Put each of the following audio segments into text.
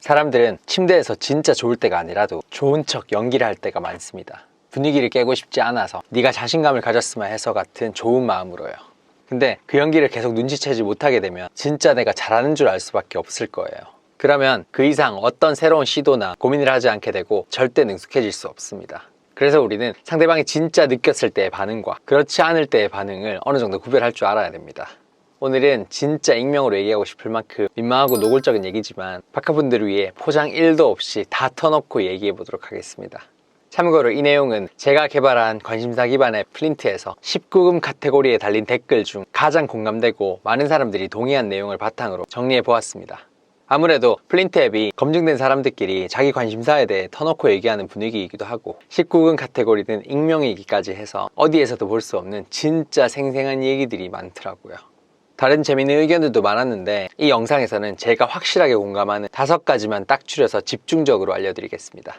사람들은 침대에서 진짜 좋을 때가 아니라도 좋은 척 연기를 할 때가 많습니다. 분위기를 깨고 싶지 않아서 네가 자신감을 가졌으면 해서 같은 좋은 마음으로요. 근데 그 연기를 계속 눈치채지 못하게 되면 진짜 내가 잘하는 줄 알 수밖에 없을 거예요. 그러면 그 이상 어떤 새로운 시도나 고민을 하지 않게 되고 절대 능숙해질 수 없습니다. 그래서 우리는 상대방이 진짜 느꼈을 때의 반응과 그렇지 않을 때의 반응을 어느 정도 구별할 줄 알아야 됩니다. 오늘은 진짜 익명으로 얘기하고 싶을 만큼 민망하고 노골적인 얘기지만 박하분들을 위해 포장 1도 없이 다 터놓고 얘기해 보도록 하겠습니다. 참고로 이 내용은 제가 개발한 관심사 기반의 플린트에서 19금 카테고리에 달린 댓글 중 가장 공감되고 많은 사람들이 동의한 내용을 바탕으로 정리해 보았습니다. 아무래도 플린트 앱이 검증된 사람들끼리 자기 관심사에 대해 터놓고 얘기하는 분위기이기도 하고 19금 카테고리는 익명이기까지 해서 어디에서도 볼 수 없는 진짜 생생한 얘기들이 많더라고요. 다른 재미있는 의견들도 많았는데 이 영상에서는 제가 확실하게 공감하는 5가지만 딱 추려서 집중적으로 알려드리겠습니다.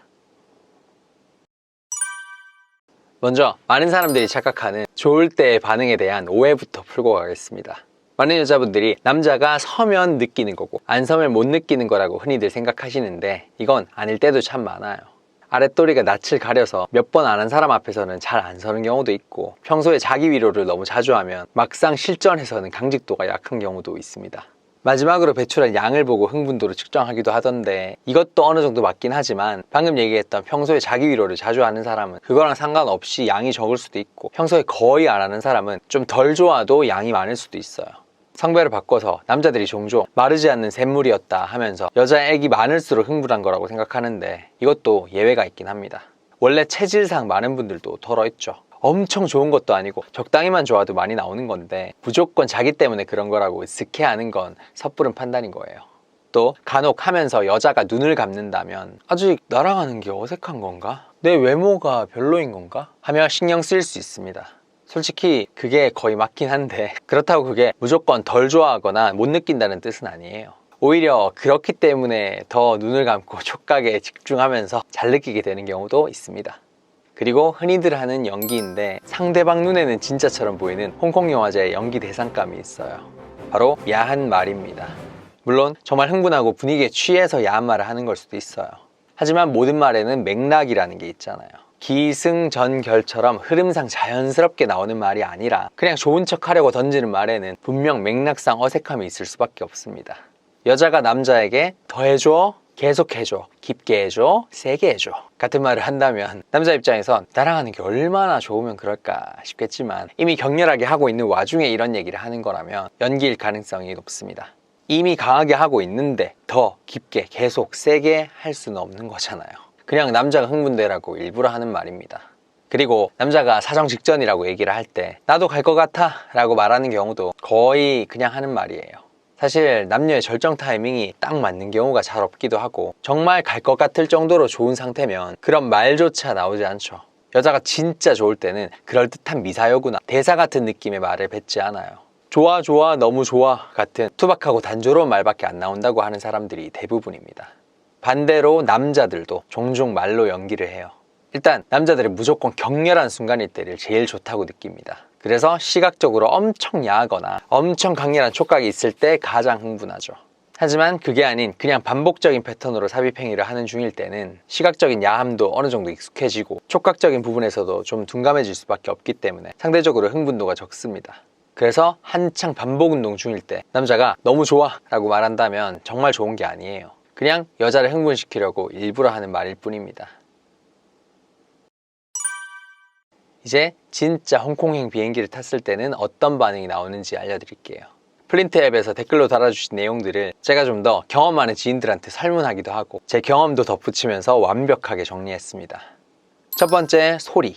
먼저 많은 사람들이 착각하는 좋을 때의 반응에 대한 오해부터 풀고 가겠습니다. 많은 여자분들이 남자가 서면 느끼는 거고 안 서면 못 느끼는 거라고 흔히들 생각하시는데 이건 아닐 때도 참 많아요. 아랫도리가 낯을 가려서 몇 번 안 한 사람 앞에서는 잘 안 서는 경우도 있고 평소에 자기 위로를 너무 자주 하면 막상 실전에서는 강직도가 약한 경우도 있습니다. 마지막으로 배출한 양을 보고 흥분도를 측정하기도 하던데 이것도 어느 정도 맞긴 하지만 방금 얘기했던 평소에 자기 위로를 자주 하는 사람은 그거랑 상관없이 양이 적을 수도 있고 평소에 거의 안 하는 사람은 좀 덜 좋아도 양이 많을 수도 있어요. 성별을 바꿔서 남자들이 종종 마르지 않는 샘물이었다 하면서 여자애기 많을수록 흥분한 거라고 생각하는데 이것도 예외가 있긴 합니다. 원래 체질상 많은 분들도 덜어있죠. 엄청 좋은 것도 아니고 적당히만 좋아도 많이 나오는 건데 무조건 자기 때문에 그런 거라고 스케하는 건 섣부른 판단인 거예요. 또 간혹 하면서 여자가 눈을 감는다면 아직 나랑 하는 게 어색한 건가? 내 외모가 별로인 건가? 하며 신경 쓰일 수 있습니다. 솔직히 그게 거의 맞긴 한데 그렇다고 그게 무조건 덜 좋아하거나 못 느낀다는 뜻은 아니에요. 오히려 그렇기 때문에 더 눈을 감고 촉각에 집중하면서 잘 느끼게 되는 경우도 있습니다. 그리고 흔히들 하는 연기인데 상대방 눈에는 진짜처럼 보이는 홍콩 영화제의 연기 대상감이 있어요. 바로 야한 말입니다. 물론 정말 흥분하고 분위기에 취해서 야한 말을 하는 걸 수도 있어요. 하지만 모든 말에는 맥락이라는 게 있잖아요. 기승전결처럼 흐름상 자연스럽게 나오는 말이 아니라 그냥 좋은 척 하려고 던지는 말에는 분명 맥락상 어색함이 있을 수밖에 없습니다. 여자가 남자에게 더 해줘, 계속 해줘, 깊게 해줘, 세게 해줘 같은 말을 한다면 남자 입장에선 나랑 하는 게 얼마나 좋으면 그럴까 싶겠지만 이미 격렬하게 하고 있는 와중에 이런 얘기를 하는 거라면 연기일 가능성이 높습니다. 이미 강하게 하고 있는데 더 깊게 계속 세게 할 수는 없는 거잖아요. 그냥 남자가 흥분되라고 일부러 하는 말입니다. 그리고 남자가 사정 직전이라고 얘기를 할 때 나도 갈 것 같아 라고 말하는 경우도 거의 그냥 하는 말이에요. 사실 남녀의 절정 타이밍이 딱 맞는 경우가 잘 없기도 하고 정말 갈 것 같을 정도로 좋은 상태면 그런 말조차 나오지 않죠. 여자가 진짜 좋을 때는 그럴듯한 미사여구나 대사 같은 느낌의 말을 뱉지 않아요. 좋아 좋아 너무 좋아 같은 투박하고 단조로운 말밖에 안 나온다고 하는 사람들이 대부분입니다. 반대로 남자들도 종종 말로 연기를 해요. 일단 남자들은 무조건 격렬한 순간일 때를 제일 좋다고 느낍니다. 그래서 시각적으로 엄청 야하거나 엄청 강렬한 촉각이 있을 때 가장 흥분하죠. 하지만 그게 아닌 그냥 반복적인 패턴으로 삽입행위를 하는 중일 때는 시각적인 야함도 어느 정도 익숙해지고 촉각적인 부분에서도 좀 둔감해질 수밖에 없기 때문에 상대적으로 흥분도가 적습니다. 그래서 한창 반복 운동 중일 때 남자가 너무 좋아 라고 말한다면 정말 좋은 게 아니에요. 그냥 여자를 흥분시키려고 일부러 하는 말일 뿐입니다. 이제 진짜 홍콩행 비행기를 탔을 때는 어떤 반응이 나오는지 알려드릴게요. 플린트 앱에서 댓글로 달아주신 내용들을 제가 좀 더 경험 많은 지인들한테 설문하기도 하고 제 경험도 덧붙이면서 완벽하게 정리했습니다. 첫 번째, 소리.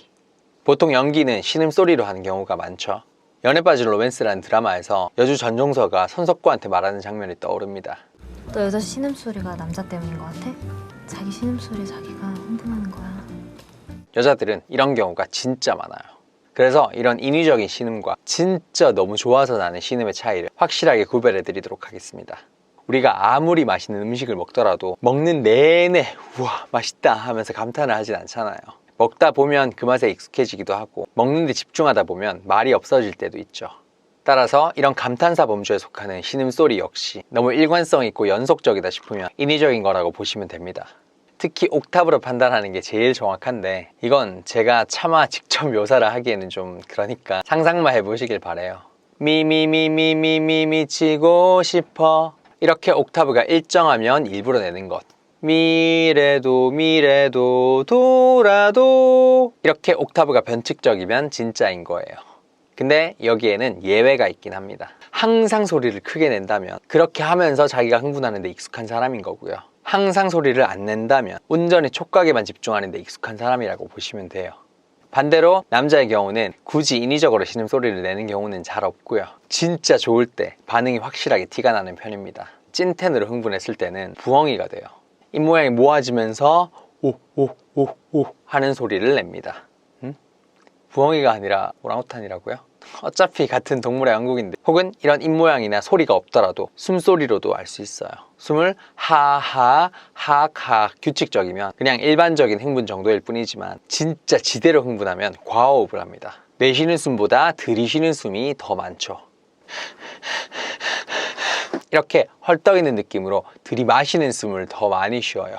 보통 연기는 신음소리로 하는 경우가 많죠. 연애 빠진 로맨스라는 드라마에서 여주 전종서가 손석구한테 말하는 장면이 떠오릅니다. 너 여자 신음소리가 남자 때문인 것 같아? 자기 신음소리 자기가 흥분하는 거야. 여자들은 이런 경우가 진짜 많아요. 그래서 이런 인위적인 신음과 진짜 너무 좋아서 나는 신음의 차이를 확실하게 구별해 드리도록 하겠습니다. 우리가 아무리 맛있는 음식을 먹더라도 먹는 내내 우와 맛있다 하면서 감탄을 하진 않잖아요. 먹다 보면 그 맛에 익숙해지기도 하고 먹는 데 집중하다 보면 말이 없어질 때도 있죠. 따라서 이런 감탄사 범주에 속하는 신음소리 역시 너무 일관성 있고 연속적이다 싶으면 인위적인 거라고 보시면 됩니다. 특히 옥타브로 판단하는 게 제일 정확한데 이건 제가 차마 직접 묘사를 하기에는 좀 그러니까 상상만 해보시길 바래요. 미미미미미미 미치고 싶어, 이렇게 옥타브가 일정하면 일부러 내는 것. 미래도 미래도 돌아도, 이렇게 옥타브가 변칙적이면 진짜인 거예요. 근데 여기에는 예외가 있긴 합니다. 항상 소리를 크게 낸다면 그렇게 하면서 자기가 흥분하는 데 익숙한 사람인 거고요. 항상 소리를 안 낸다면 온전히 촉각에만 집중하는 데 익숙한 사람이라고 보시면 돼요. 반대로 남자의 경우는 굳이 인위적으로 신음소리를 내는 경우는 잘 없고요. 진짜 좋을 때 반응이 확실하게 티가 나는 편입니다. 찐텐으로 흥분했을 때는 부엉이가 돼요. 입모양이 모아지면서 오오오오 하는 소리를 냅니다. 부엉이가 아니라 오랑우탄이라고요? 어차피 같은 동물의 왕국인데. 혹은 이런 입모양이나 소리가 없더라도 숨소리로도 알 수 있어요. 숨을 하하 하하 규칙적이면 그냥 일반적인 흥분 정도일 뿐이지만 진짜 지대로 흥분하면 과호흡을 합니다. 내쉬는 숨보다 들이쉬는 숨이 더 많죠. 이렇게 헐떡이는 느낌으로 들이마시는 숨을 더 많이 쉬어요.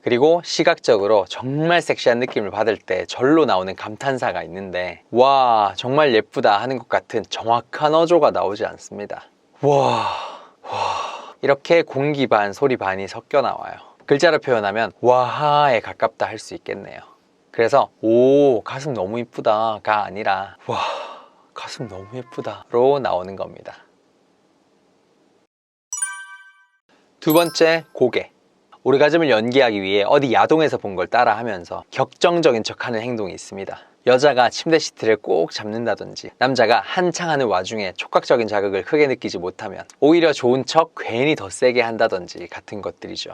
그리고 시각적으로 정말 섹시한 느낌을 받을 때 절로 나오는 감탄사가 있는데, 와 정말 예쁘다 하는 것 같은 정확한 어조가 나오지 않습니다. 와 이렇게 공기 반 소리 반이 섞여 나와요. 글자로 표현하면 와하에 가깝다 할 수 있겠네요. 그래서 오 가슴 너무 이쁘다가 아니라 와 가슴 너무 예쁘다로 나오는 겁니다. 두 번째, 고개. 오르가즘을 연기하기 위해 어디 야동에서 본 걸 따라하면서 격정적인 척하는 행동이 있습니다. 여자가 침대 시트를 꼭 잡는다든지, 남자가 한창 하는 와중에 촉각적인 자극을 크게 느끼지 못하면 오히려 좋은 척 괜히 더 세게 한다든지 같은 것들이죠.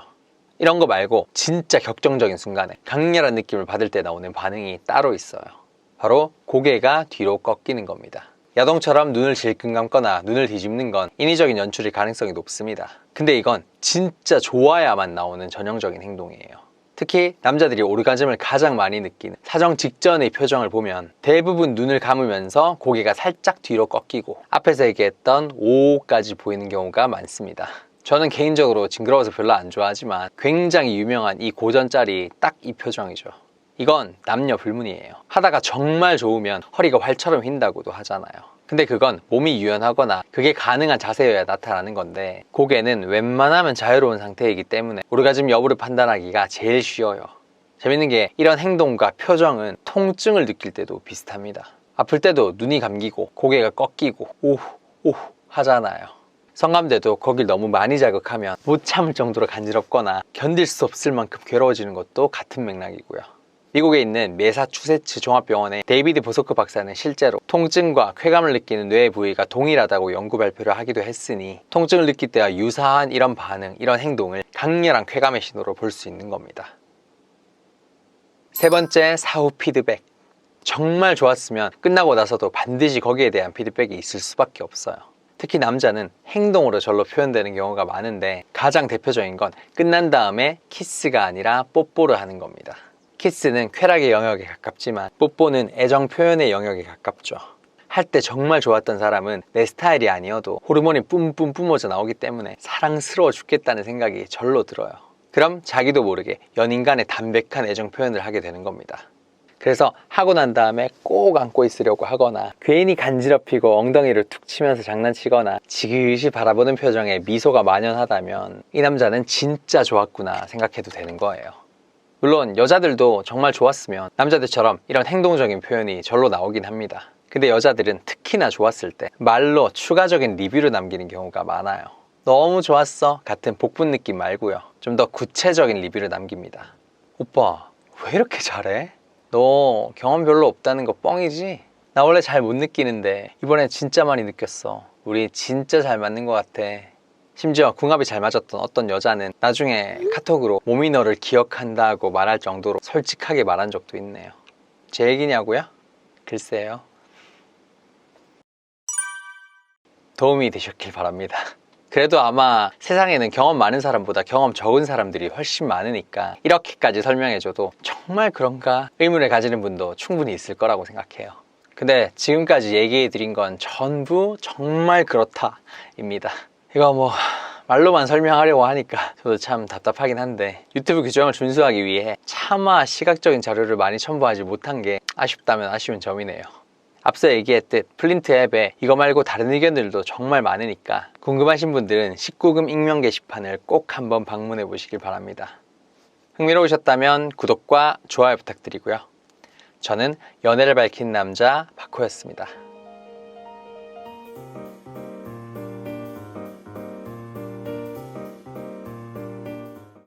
이런 거 말고 진짜 격정적인 순간에 강렬한 느낌을 받을 때 나오는 반응이 따로 있어요. 바로 고개가 뒤로 꺾이는 겁니다. 야동처럼 눈을 질끈 감거나 눈을 뒤집는 건 인위적인 연출일 가능성이 높습니다. 근데 이건 진짜 좋아야만 나오는 전형적인 행동이에요. 특히 남자들이 오르가즘을 가장 많이 느끼는 사정 직전의 표정을 보면 대부분 눈을 감으면서 고개가 살짝 뒤로 꺾이고 앞에서 얘기했던 오까지 보이는 경우가 많습니다. 저는 개인적으로 징그러워서 별로 안 좋아하지만 굉장히 유명한 이 고전짤이 딱 이 표정이죠. 이건 남녀 불문이에요. 하다가 정말 좋으면 허리가 활처럼 휜다고도 하잖아요. 근데 그건 몸이 유연하거나 그게 가능한 자세여야 나타나는 건데, 고개는 웬만하면 자유로운 상태이기 때문에 오르가즘 여부를 판단하기가 제일 쉬워요. 재밌는 게 이런 행동과 표정은 통증을 느낄 때도 비슷합니다. 아플 때도 눈이 감기고 고개가 꺾이고 오후 오후 하잖아요. 성감대도 거길 너무 많이 자극하면 못 참을 정도로 간지럽거나 견딜 수 없을 만큼 괴로워지는 것도 같은 맥락이고요. 미국에 있는 매사추세츠 종합병원의 데이비드 보소크 박사는 실제로 통증과 쾌감을 느끼는 뇌의 부위가 동일하다고 연구 발표를 하기도 했으니 통증을 느낄 때와 유사한 이런 반응, 이런 행동을 강렬한 쾌감의 신호로 볼 수 있는 겁니다. 세 번째, 사후 피드백. 정말 좋았으면 끝나고 나서도 반드시 거기에 대한 피드백이 있을 수밖에 없어요. 특히 남자는 행동으로 절로 표현되는 경우가 많은데 가장 대표적인 건 끝난 다음에 키스가 아니라 뽀뽀를 하는 겁니다. 키스는 쾌락의 영역에 가깝지만 뽀뽀는 애정 표현의 영역에 가깝죠. 할 때 정말 좋았던 사람은 내 스타일이 아니어도 호르몬이 뿜뿜 뿜어져 나오기 때문에 사랑스러워 죽겠다는 생각이 절로 들어요. 그럼 자기도 모르게 연인 간의 담백한 애정 표현을 하게 되는 겁니다. 그래서 하고 난 다음에 꼭 안고 있으려고 하거나 괜히 간지럽히고 엉덩이를 툭 치면서 장난치거나 지그시 바라보는 표정에 미소가 만연하다면 이 남자는 진짜 좋았구나 생각해도 되는 거예요. 물론 여자들도 정말 좋았으면 남자들처럼 이런 행동적인 표현이 절로 나오긴 합니다. 근데 여자들은 특히나 좋았을 때 말로 추가적인 리뷰를 남기는 경우가 많아요. 너무 좋았어 같은 복분 느낌 말고요, 좀 더 구체적인 리뷰를 남깁니다. 오빠 왜 이렇게 잘해? 너 경험 별로 없다는 거 뻥이지? 나 원래 잘 못 느끼는데 이번엔 진짜 많이 느꼈어. 우리 진짜 잘 맞는 것 같아. 심지어 궁합이 잘 맞았던 어떤 여자는 나중에 카톡으로 몸이 너를 기억한다고 말할 정도로 솔직하게 말한 적도 있네요. 제 얘기냐고요? 글쎄요. 도움이 되셨길 바랍니다. 그래도 아마 세상에는 경험 많은 사람보다 경험 적은 사람들이 훨씬 많으니까 이렇게까지 설명해줘도 정말 그런가 의문을 가지는 분도 충분히 있을 거라고 생각해요. 근데 지금까지 얘기해드린 건 전부 정말 그렇다입니다. 이거 뭐 말로만 설명하려고 하니까 저도 참 답답하긴 한데, 유튜브 규정을 준수하기 위해 차마 시각적인 자료를 많이 첨부하지 못한 게 아쉽다면 아쉬운 점이네요. 앞서 얘기했듯 플린트 앱에 이거 말고 다른 의견들도 정말 많으니까 궁금하신 분들은 19금 익명 게시판을 꼭 한번 방문해 보시길 바랍니다. 흥미로우셨다면 구독과 좋아요 부탁드리고요. 저는 연애를 밝힌 남자 박호였습니다.